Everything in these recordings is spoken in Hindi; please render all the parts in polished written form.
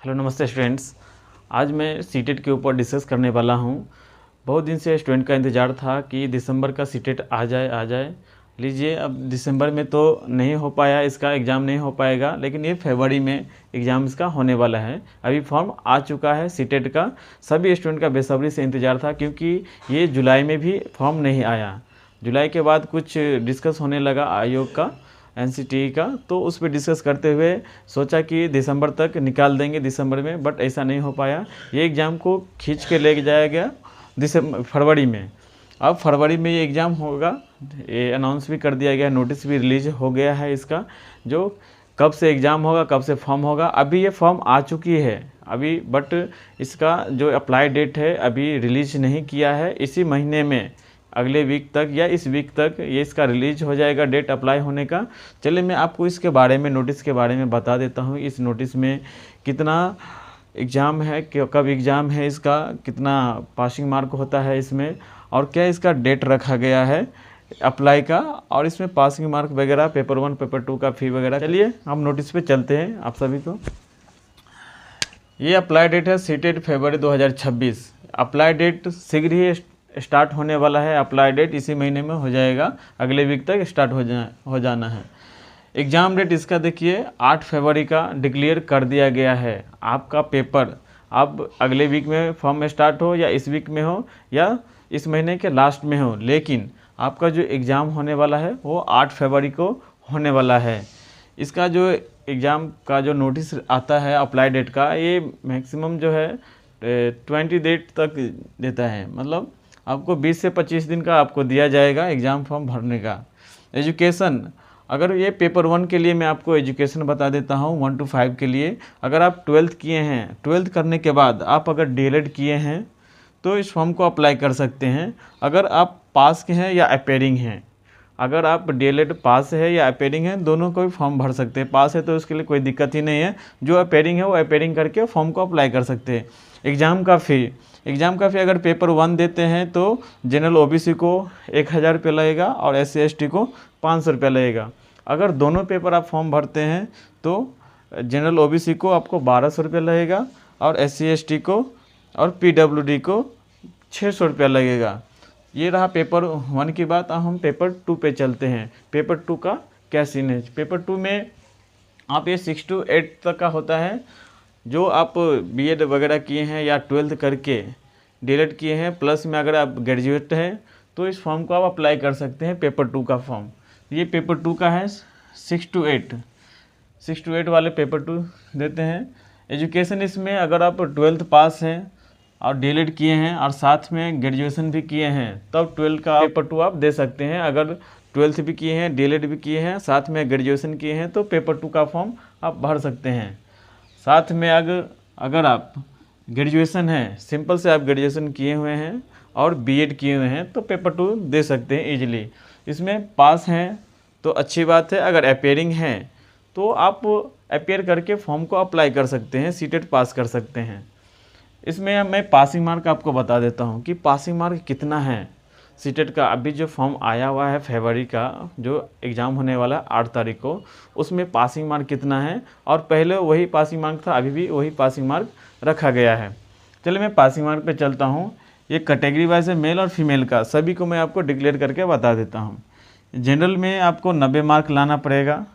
हेलो नमस्ते स्टूडेंट्स। आज मैं सीटेट के ऊपर डिस्कस करने वाला हूँ। बहुत दिन से स्टूडेंट का इंतज़ार था कि दिसंबर का सीटेट आ जाए। लीजिए, अब दिसंबर में तो नहीं हो पाया, इसका एग्ज़ाम नहीं हो पाएगा, लेकिन ये फरवरी में एग्ज़ाम इसका होने वाला है। अभी फॉर्म आ चुका है सीटेट का। सभी स्टूडेंट का बेसब्री से इंतज़ार था, क्योंकि ये जुलाई में भी फॉर्म नहीं आया। जुलाई के बाद कुछ डिस्कस होने लगा आयोग का, एनसीटीई का, तो उस पर डिस्कस करते हुए सोचा कि दिसंबर तक निकाल देंगे दिसंबर में, बट ऐसा नहीं हो पाया। ये एग्ज़ाम को खींच के ले जाया गया फरवरी में। अब फरवरी में ये एग्ज़ाम होगा, ये अनाउंस भी कर दिया गया, नोटिस भी रिलीज हो गया है इसका, जो कब से एग्ज़ाम होगा, कब से फॉर्म होगा। अभी ये फॉर्म आ चुकी है अभी, बट इसका जो अप्लाई डेट है अभी रिलीज नहीं किया है। इसी महीने में अगले वीक तक या इस वीक तक ये इसका रिलीज हो जाएगा, डेट अप्लाई होने का। चलिए मैं आपको इसके बारे में, नोटिस के बारे में बता देता हूँ। इस नोटिस में कितना एग्ज़ाम है, कब एग्ज़ाम है इसका, कितना पासिंग मार्क होता है इसमें, और क्या इसका डेट रखा गया है अप्लाई का, और इसमें पासिंग मार्क वगैरह, पेपर 1 पेपर 2 का फ़ी वगैरह। चलिए हम नोटिस पे चलते हैं आप सभी को। ये अप्लाई डेट है सीटेट फरवरी 2026। अप्लाई डेट शीघ्र ही स्टार्ट होने वाला है। अप्लाई डेट इसी महीने में हो जाएगा, अगले वीक तक स्टार्ट हो जाना है। एग्ज़ाम डेट इसका देखिए 8 फरवरी का डिक्लेयर कर दिया गया है। आपका पेपर अब अगले वीक में फॉर्म स्टार्ट हो, या इस वीक में हो, या इस महीने के लास्ट में हो, लेकिन आपका जो एग्ज़ाम होने वाला है वो 8 फरवरी को होने वाला है। इसका जो एग्ज़ाम का जो नोटिस आता है अप्लाई डेट का, ये मैक्सिमम जो है 20 डेट तक देता है। मतलब आपको 20 से 25 दिन का आपको दिया जाएगा एग्ज़ाम फॉर्म भरने का। एजुकेशन, अगर ये पेपर 1 के लिए मैं आपको एजुकेशन बता देता हूँ 1 to 5 के लिए। अगर आप 12th किए हैं, 12th करने के बाद आप अगर डीएलएड किए हैं तो इस फॉर्म को अप्लाई कर सकते हैं। अगर आप पास के हैं या अपेयरिंग हैं, अगर आप डीएलएड पास है या अपेयरिंग है, दोनों को भी फॉर्म भर सकते हैं। पास है तो उसके लिए कोई दिक्कत ही नहीं है, जो अपेयरिंग है वो अपेयरिंग करके फॉर्म को अप्लाई कर सकते हैं। एग्ज़ाम का फ़ी अगर पेपर 1 देते हैं तो जनरल ओबीसी को 1000 रुपये लगेगा और SC ST को 500 रुपये लगेगा। अगर दोनों पेपर आप फॉर्म भरते हैं तो जनरल ओबीसी को आपको 1200 रुपये लगेगा और SC ST को और PWD को 600 रुपया लगेगा। ये रहा पेपर 1 की बात। अब हम पेपर 2 पे चलते हैं। पेपर 2 का क्या सीन है? पेपर 2 में आप ये 6 to 8 तक का होता है। जो आप बीएड वगैरह किए हैं या 12th करके डीएलएड किए हैं, प्लस में अगर आप ग्रेजुएट हैं, तो इस फॉर्म को आप अप्लाई कर सकते हैं, पेपर 2 का फॉर्म। ये पेपर 2 का है 6 to 8 वाले पेपर 2 देते हैं। एजुकेशन, इसमें अगर आप 12th पास हैं और डीएलएड किए हैं और साथ में ग्रेजुएशन भी किए हैं, तब 12 का पेपर 2 आप दे सकते हैं। अगर 12th भी किए हैं, डीएलएड भी किए हैं, साथ में ग्रेजुएशन किए हैं, तो पेपर 2 का फॉर्म आप भर सकते हैं। साथ में अगर आप ग्रेजुएशन है, सिंपल से आप ग्रेजुएशन किए हुए हैं और बीएड किए हुए हैं, तो पेपर 2 दे सकते हैं ईजिली। इसमें पास हैं तो अच्छी बात है। अगर अपेयरिंग हैं तो आप अपेयर करके फॉर्म को अप्लाई कर सकते हैं, सीटेट पास कर सकते हैं। इसमें मैं पासिंग मार्क आपको बता देता हूँ कि पासिंग मार्क कितना है सीटेट का। अभी जो फॉर्म आया हुआ है फरवरी का, जो एग्ज़ाम होने वाला 8 तारीख को, उसमें पासिंग मार्क कितना है, और पहले वही पासिंग मार्क था, अभी भी वही पासिंग मार्क रखा गया है। चलिए मैं पासिंग मार्क पे चलता हूँ। ये कैटेगरी वाइज है, मेल और फीमेल का, सभी को मैं आपको डिक्लेयर करके बता देता हूँ। जनरल में आपको 90 मार्क लाना पड़ेगा,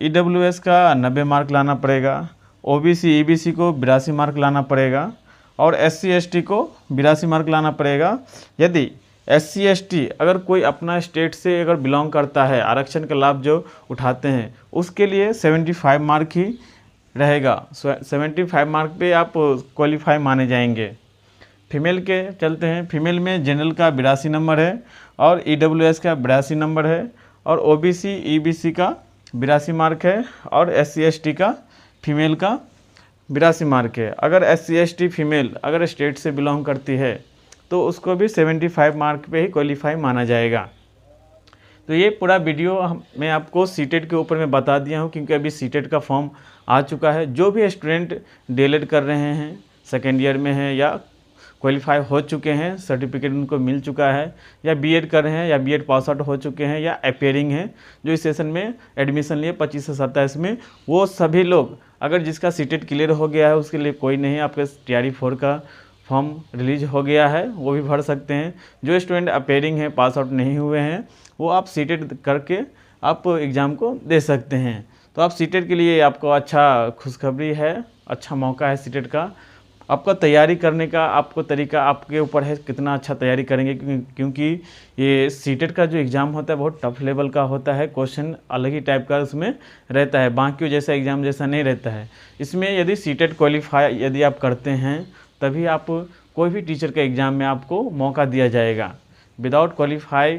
EWS का 90 मार्क लाना पड़ेगा, OBC EBC को 82 मार्क लाना पड़ेगा, और SC ST को 82 मार्क लाना पड़ेगा। यदि SC ST अगर कोई अपना स्टेट से अगर बिलोंग करता है, आरक्षण का लाभ जो उठाते हैं, उसके लिए 75 मार्क ही रहेगा। 75 मार्क पे आप क्वालिफाई माने जाएंगे। फीमेल के चलते हैं। फीमेल में जनरल का 82 नंबर है और EWS का 82 नंबर है, और OBC EBC का 82 मार्क है, और SC ST का फीमेल का 82 मार्क है। अगर SC ST फीमेल अगर स्टेट से बिलोंग करती है तो उसको भी 75 मार्क पे ही क्वालिफाई माना जाएगा। तो ये पूरा वीडियो मैं आपको सीटेट के ऊपर में बता दिया हूँ, क्योंकि अभी सीटेट का फॉर्म आ चुका है। जो भी स्टूडेंट डीएलएड कर रहे हैं, सेकेंड ईयर में हैं या क्वालिफाई हो चुके हैं, सर्टिफिकेट उनको मिल चुका है, या बीएड कर रहे हैं या बीएड पास आउट हो चुके हैं, या अपेयरिंग हैं, जो इस सेशन में एडमिशन लिए 25 से 27 में, वो सभी लोग अगर जिसका सीटेट क्लियर हो गया है उसके लिए कोई नहीं, आपके TRE 4 का फॉर्म रिलीज हो गया है, वो भी भर सकते हैं। जो स्टूडेंट अपेयरिंग हैं, पास आउट नहीं हुए हैं, वो आप सीटेट करके आप एग्ज़ाम को दे सकते हैं। तो आप सीटेट के लिए आपको अच्छा खुशखबरी है, अच्छा मौका है सीटेट का। आपका तैयारी करने का आपको तरीका आपके ऊपर है, कितना अच्छा तैयारी करेंगे, क्योंकि ये सीटेट का जो एग्ज़ाम होता है बहुत टफ लेवल का होता है। क्वेश्चन अलग ही टाइप का उसमें रहता है, बाकी जैसा एग्ज़ाम जैसा नहीं रहता है। इसमें यदि सीटेट क्वालिफाई यदि आप करते हैं तभी आप कोई भी टीचर के एग्ज़ाम में आपको मौका दिया जाएगा। विदाउट क्वालिफाई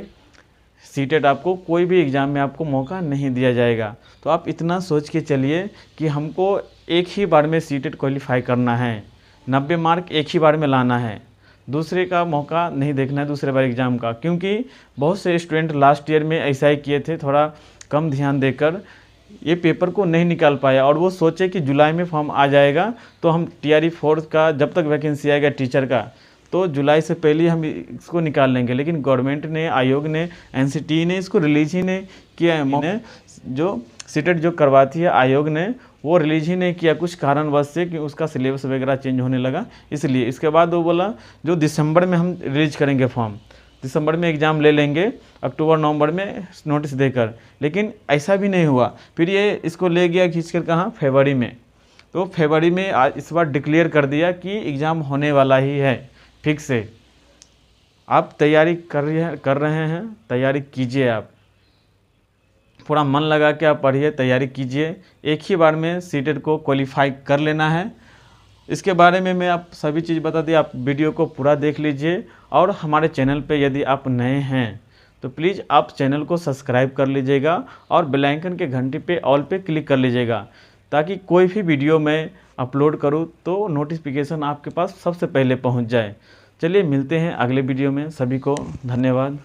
सीटेट आपको कोई भी एग्ज़ाम में आपको मौका नहीं दिया जाएगा। तो आप इतना सोच के चलिए कि हमको एक ही बार में सीटेट क्वालिफाई करना है, 90 मार्क एक ही बार में लाना है, दूसरे का मौका नहीं देखना है दूसरे बार एग्ज़ाम का। क्योंकि बहुत से स्टूडेंट लास्ट ईयर में ऐसा ही किए थे, थोड़ा कम ध्यान देकर ये पेपर को नहीं निकाल पाया और वो सोचे कि जुलाई में फॉर्म आ जाएगा तो हम TRE 4 का जब तक वैकेंसी आएगा टीचर का तो जुलाई से पहले ही हम इसको निकाल लेंगे। लेकिन गवर्नमेंट ने, आयोग ने, NCT ने इसको रिलीज ही नहीं किया। मैंने जो सीटेट जो करवाती है आयोग ने, वो रिलीज ही नहीं किया कुछ कारणवश से, कि उसका सिलेबस वगैरह चेंज होने लगा इसलिए। इसके बाद वो बोला जो दिसंबर में हम रिलीज करेंगे फॉर्म, दिसंबर में एग्ज़ाम ले लेंगे, अक्टूबर नवंबर में नोटिस देकर। लेकिन ऐसा भी नहीं हुआ, फिर ये इसको ले गया खींच कर कहाँ, फरवरी में। तो फरवरी में आज इस बार डिक्लेयर कर दिया कि एग्ज़ाम होने वाला ही है फिक्स से। आप तैयारी कर रहे हैं, तैयारी कीजिए, आप पूरा मन लगा के आप पढ़िए, तैयारी कीजिए। एक ही बार में सीटेट को क्वालिफाई कर लेना है। इसके बारे में मैं आप सभी चीज़ बता दी, आप वीडियो को पूरा देख लीजिए। और हमारे चैनल पे यदि आप नए हैं तो प्लीज़ आप चैनल को सब्सक्राइब कर लीजिएगा और बेल आइकन के घंटी पे ऑल पे क्लिक कर लीजिएगा, ताकि कोई भी वीडियो मैं अपलोड करूँ तो नोटिफिकेशन आपके पास सबसे पहले पहुंच जाए। चलिए मिलते हैं अगले वीडियो में, सभी को धन्यवाद।